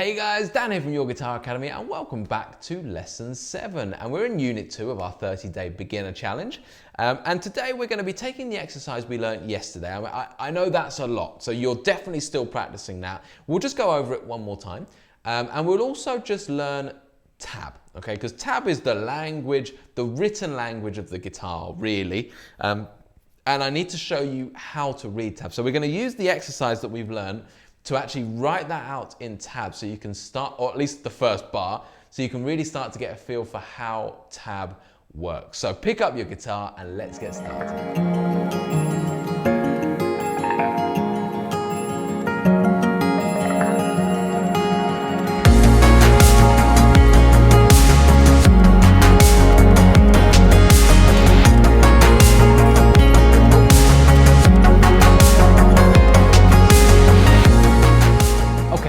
Hey guys, Dan here from Your Guitar Academy and welcome back to Lesson 7. And we're in Unit 2 of our 30-day beginner challenge. And today we're going to be taking the exercise we learned yesterday. I know that's a lot, so you're definitely still practicing that. We'll just go over it one more time. And we'll also just learn tab, okay? Because tab is the language, the written language of the guitar, really. And I need to show you how to read tab. So we're going to use the exercise that we've learned to actually write that out in tab so you can start, or at least the first bar, so you can really start to get a feel for how tab works. So pick up your guitar and let's get started.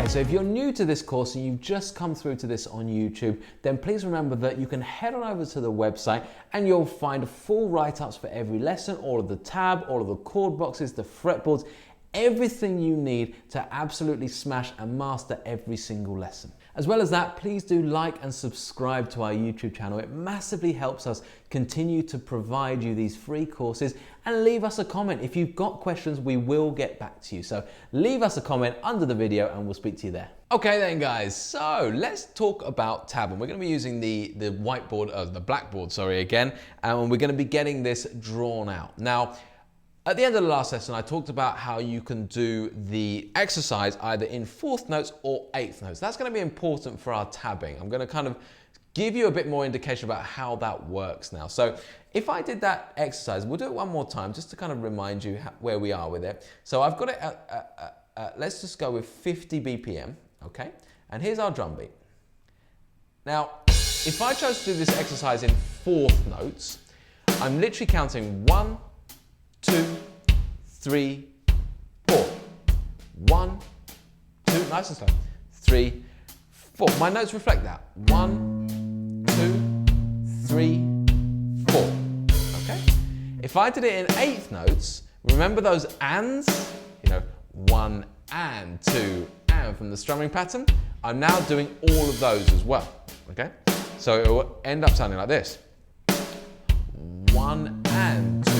So if you're new to this course and you've just come through to this on YouTube, then please remember that you can head on over to the website and you'll find full write-ups for every lesson, all of the tab, all of the chord boxes, the fretboards, everything you need to absolutely smash and master every single lesson. As well as that, please do like and subscribe to our YouTube channel. It massively helps us continue to provide you these free courses, and leave us a comment. If you've got questions, we will get back to you. So leave us a comment under the video and we'll speak to you there. Okay then guys, so let's talk about tab. And we're going to be using the whiteboard, the blackboard, sorry, again, and we're going to be getting this drawn out. Now, at the end of the last lesson, I talked about how you can do the exercise either in 4th notes or 8th notes. That's going to be important for our tabbing. I'm going to kind of give you a bit more indication about how that works now. So if I did that exercise, we'll do it one more time just to kind of remind you where we are with it. So I've got it at, let's just go with 50 BPM, okay? And here's our drum beat. Now, if I chose to do this exercise in 4th notes, I'm literally counting 1, 2, 3, 4. 1, 2, nice and slow. 3, 4. My notes reflect that. 1, 2, 3, 4. Okay? If I did it in 8th notes, remember those ands? You know, 1 and 2 and from the strumming pattern? I'm now doing all of those as well. Okay? So it will end up sounding like this. 1 and 2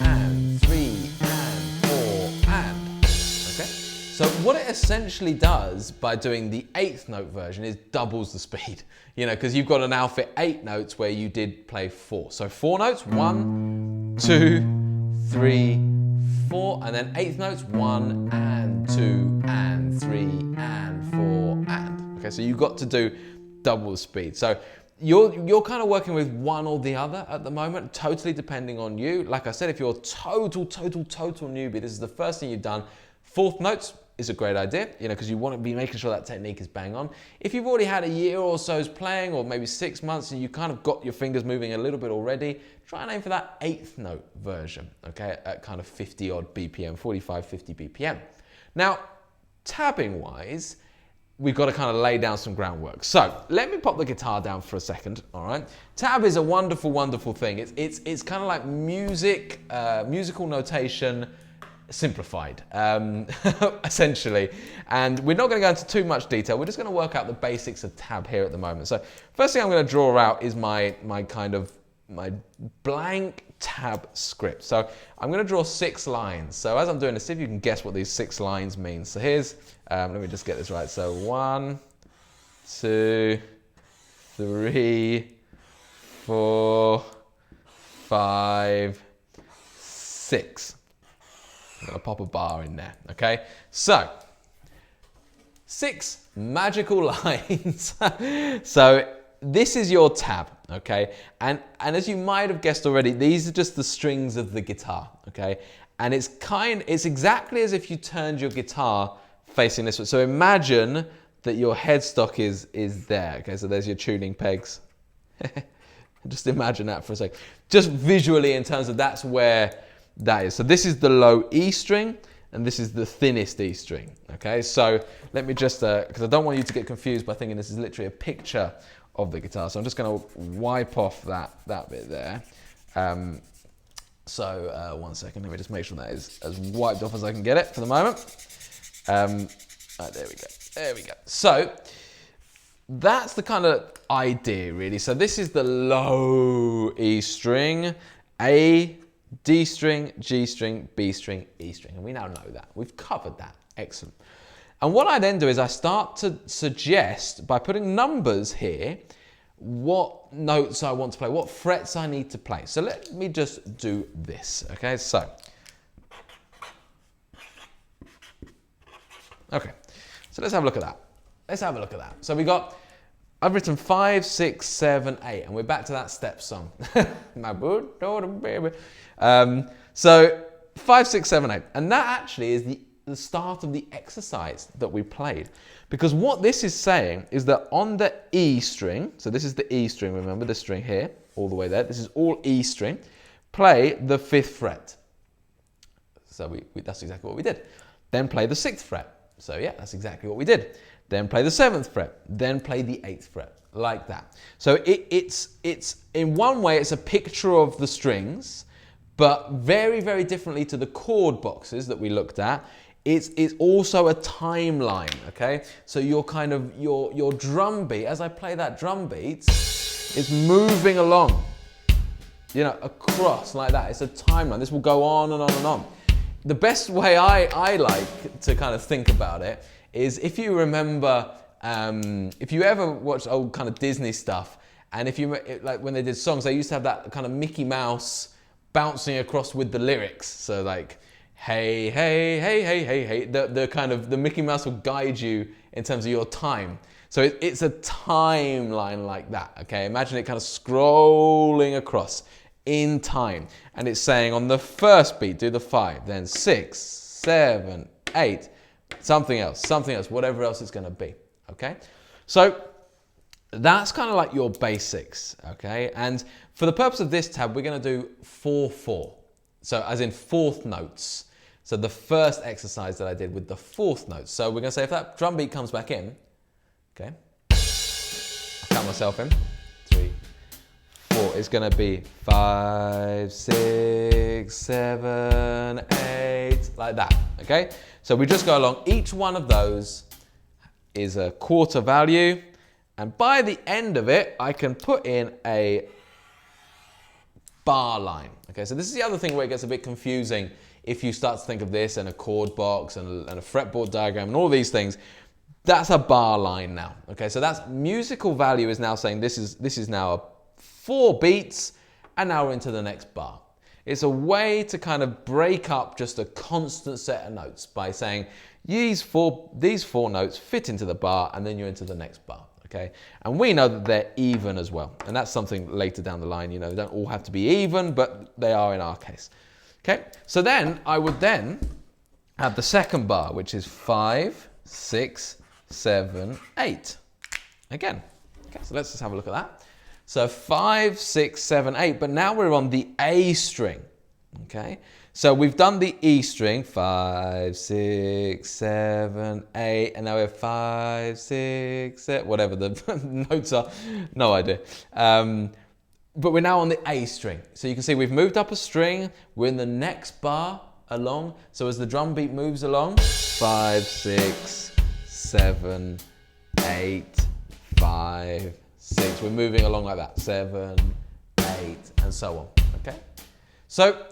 and 3 and 4 and. Okay? So what it essentially does by doing the 8th note version is doubles the speed. You know, because you've got an alpha 8 notes where you did play 4. So 4 notes, 1, 2, 3, 4, and then 8th notes, 1 and 2 and 3 and 4 and. Okay, so you've got to do double the speed. So you're kind of working with one or the other at the moment, totally depending on you. Like I said, if you're total newbie, this is the first thing you've done, 4th notes is a great idea, you know, because you want to be making sure that technique is bang on. If you've already had a year or so's playing, or maybe 6 months, and you kind of got your fingers moving a little bit already, try and aim for that 8th note version, okay, at kind of 50 odd BPM, 45, 50 BPM. Now, tabbing wise, we've got to kind of lay down some groundwork. So let me pop the guitar down for a second, all right? Tab is a wonderful, wonderful thing. It's kind of like music, musical notation, simplified, essentially. And we're not going to go into too much detail. We're just going to work out the basics of tab here at the moment. So first thing I'm going to draw out is my blank tab script. So I'm going to draw 6 lines. So as I'm doing this, see if you can guess what these 6 lines mean. So here's, let me just get this right. So 1, 2, 3, 4, 5, 6. I'm going to pop a bar in there, okay? So, 6 magical lines. So, this is your tab, okay? And as you might have guessed already, these are just the strings of the guitar, okay? And it's exactly as if you turned your guitar facing this way. So imagine that your headstock is there, okay? So there's your tuning pegs. Just imagine that for a second. Just visually in terms of that's where that is. So this is the low E string, and this is the thinnest E string, okay? So let me just, because I don't want you to get confused by thinking this is literally a picture of the guitar. So I'm just going to wipe off that bit there. So 1 second, let me just make sure that is as wiped off as I can get it for the moment. There we go. So that's the kind of idea, really. So this is the low E string, A, D string, G string, B string, E string. And we now know that. We've covered that. Excellent. And what I then do is I start to suggest, by putting numbers here, what notes I want to play, what frets I need to play. So let me just do this, okay? So, okay, so let's have a look at that. Let's have a look at that. So I've written 5, 6, 7, 8, and we're back to that step song. My boot, daughter, baby. So 5, 6, 7, 8, and that actually is the start of the exercise that we played. Because what this is saying is that on the E string, so this is the E string, remember the string here, all the way there, this is all E string, play the 5th fret. So that's exactly what we did. Then play the 6th fret. So yeah, that's exactly what we did. Then play the 7th fret, then play the 8th fret, like that. So it's in one way, it's a picture of the strings, but very, very differently to the chord boxes that we looked at. It's also a timeline, okay? So your drum beat, as I play that drum beat, it's moving along, you know, across like that. It's a timeline. This will go on and on and on. The best way I like to kind of think about it is, if you remember, if you ever watched old kind of Disney stuff, and if you, like when they did songs, they used to have that kind of Mickey Mouse bouncing across with the lyrics. So like, hey, hey, hey, hey, hey, hey, the kind of, the Mickey Mouse will guide you in terms of your time. So it's a timeline like that, okay? Imagine it kind of scrolling across in time. And it's saying on the first beat, do the 5, then 6, 7, 8, something else, whatever else it's gonna be, okay? So that's kind of like your basics, okay? And for the purpose of this tab, we're gonna do 4/4. So as in 4th notes. So the first exercise that I did with the 4th notes. So we're gonna say if that drum beat comes back in, okay, I'll count myself in, 3, 4. It's gonna be 5, 6, 7, 8, like that, okay? So we just go along. Each one of those is a quarter value. And by the end of it, I can put in a bar line. Okay, so this is the other thing where it gets a bit confusing if you start to think of this and a chord box and a fretboard diagram and all these things. That's a bar line now. Okay, so that's musical value is now saying this is now 4 beats, and now we're into the next bar. It's a way to kind of break up just a constant set of notes by saying these four notes fit into the bar, and then you're into the next bar. Okay, and we know that they're even as well, and that's something later down the line. You know, they don't all have to be even, but they are in our case. Okay, so then I would then have the second bar, which is 5, 6, 7, 8. Again. Okay, so let's just have a look at that. So 5, 6, 7, 8, but now we're on the A string. Okay, so we've done the E string, 5, 6, 7, 8, and now we have 5, 6, 7, whatever the notes are, no idea. But we're now on the A string. So you can see we've moved up a string, we're in the next bar along. So as the drum beat moves along, 5, 6, 7, 8, 5, 6, we're moving along like that, 7, 8, and so on, okay? So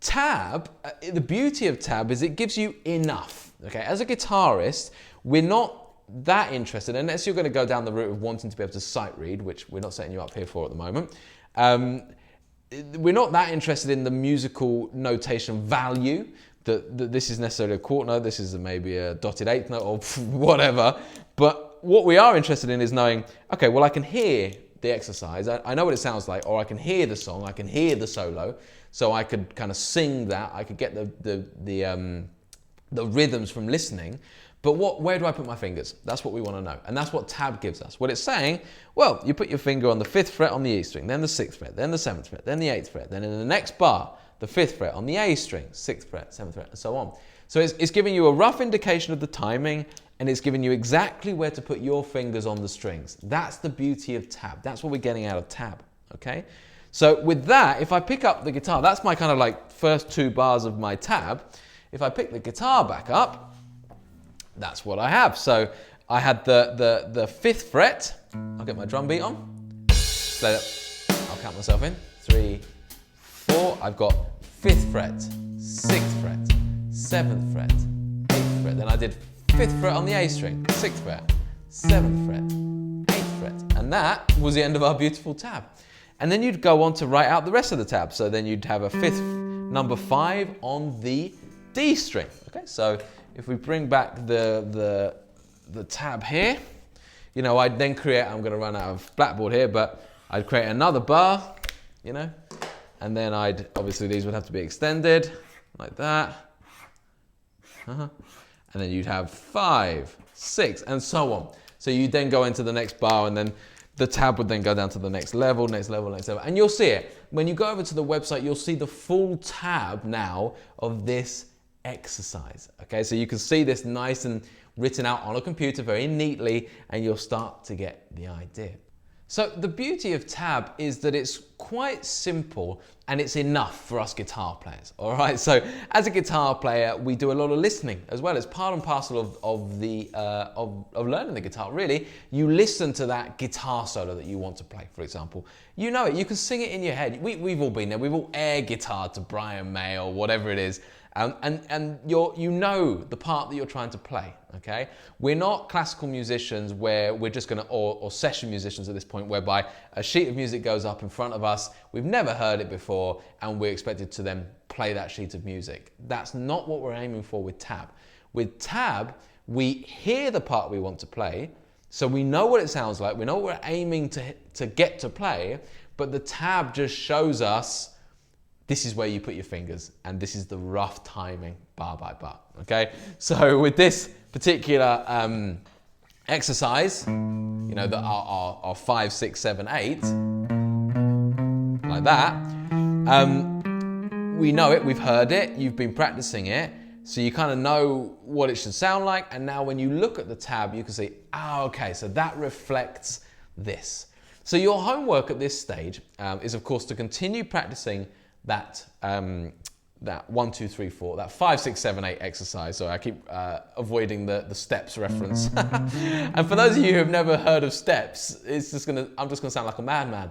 tab, the beauty of tab is it gives you enough, okay? As a guitarist, we're not that interested, unless you're gonna go down the route of wanting to be able to sight read, which we're not setting you up here for at the moment. We're not that interested in the musical notation value, that this is necessarily a quarter note, this is maybe a dotted eighth note or whatever, but what we are interested in is knowing, okay, well I can hear the exercise, I know what it sounds like, or I can hear the song, I can hear the solo, so I could kind of sing that, I could get the rhythms from listening, but where do I put my fingers? That's what we want to know, and that's what tab gives us. What it's saying, well, you put your finger on the 5th fret on the E string, then the 6th fret, then the 7th fret, then the 8th fret, then in the next bar, the 5th fret on the A string, 6th fret, 7th fret, and so on. So it's giving you a rough indication of the timing, and it's giving you exactly where to put your fingers on the strings. That's the beauty of tab. That's what we're getting out of tab, okay? So with that, if I pick up the guitar, that's my kind of like first 2 bars of my tab. If I pick the guitar back up, that's what I have. So I had the 5th fret. I'll get my drum beat on. Play that. I'll count myself in. 3, 4. I've got 5th fret, 6th fret, 7th fret, 8th fret. Then I did 5th fret on the A string, 6th fret, 7th fret, 8th fret. And that was the end of our beautiful tab. And then you'd go on to write out the rest of the tab. So then you'd have a 5th, number 5 on the D string. Okay, so if we bring back the tab here, you know, I'd then create, I'm going to run out of blackboard here, but I'd create another bar, you know, and then obviously these would have to be extended like that. And then you'd have 5, 6, and so on. So you then go into the next bar, and then the tab would then go down to the next level, next level, next level. And you'll see it. When you go over to the website, you'll see the full tab now of this exercise. Okay, so you can see this nice and written out on a computer very neatly, and you'll start to get the idea. So the beauty of tab is that it's quite simple and it's enough for us guitar players. All right, so as a guitar player, we do a lot of listening as well. It's part and parcel of learning the guitar. Really, you listen to that guitar solo that you want to play, for example. You know it, you can sing it in your head. We've all been there. We've all air guitared to Brian May or whatever it is. And you know the part that you're trying to play, okay? We're not classical musicians where we're just gonna, or session musicians at this point, whereby a sheet of music goes up in front of us, we've never heard it before, and we're expected to then play that sheet of music. That's not what we're aiming for with tab. With tab, we hear the part we want to play, so we know what it sounds like, we know what we're aiming to get to play, but the tab just shows us this is where you put your fingers, and this is the rough timing, bar by bar, okay? So with this particular exercise, you know, that are 5, 6, 7, 8, like that, we know it, we've heard it, you've been practicing it, so you kind of know what it should sound like, and now when you look at the tab, you can see, okay, so that reflects this. So your homework at this stage is, of course, to continue practicing that 1, 2, 3, 4, that 5, 6, 7, 8 exercise. So I keep avoiding the steps reference. And for those of you who have never heard of steps, I'm just gonna sound like a madman.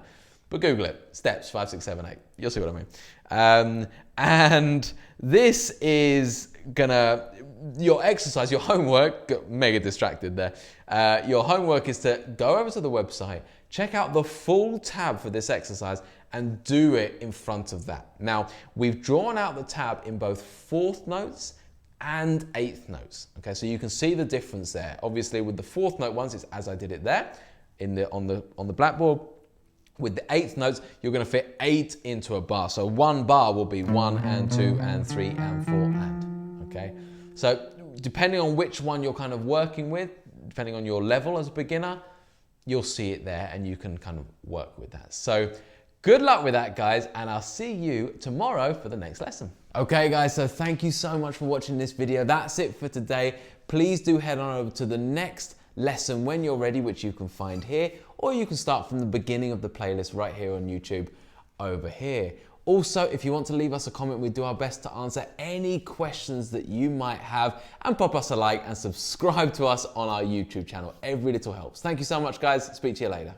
But Google it, steps 5, 6, 7, 8. You'll see what I mean. And this is your exercise, your homework. Got mega distracted there. Your homework is to go over to the website, check out the full tab for this exercise, and do it in front of that. Now, we've drawn out the tab in both 4th notes and 8th notes. Okay, so you can see the difference there. Obviously, with the 4th note ones, it's as I did it there on the blackboard. With the 8th notes, you're going to fit 8 into a bar. So one bar will be 1 and 2 and 3 and 4 and. Okay, so depending on which one you're kind of working with, depending on your level as a beginner, you'll see it there and you can kind of work with that. So good luck with that, guys, and I'll see you tomorrow for the next lesson. Okay, guys, so thank you so much for watching this video. That's it for today. Please do head on over to the next lesson when you're ready, which you can find here, or you can start from the beginning of the playlist right here on YouTube over here. Also, if you want to leave us a comment, we do our best to answer any questions that you might have, and pop us a like and subscribe to us on our YouTube channel. Every little helps. Thank you so much, guys. Speak to you later.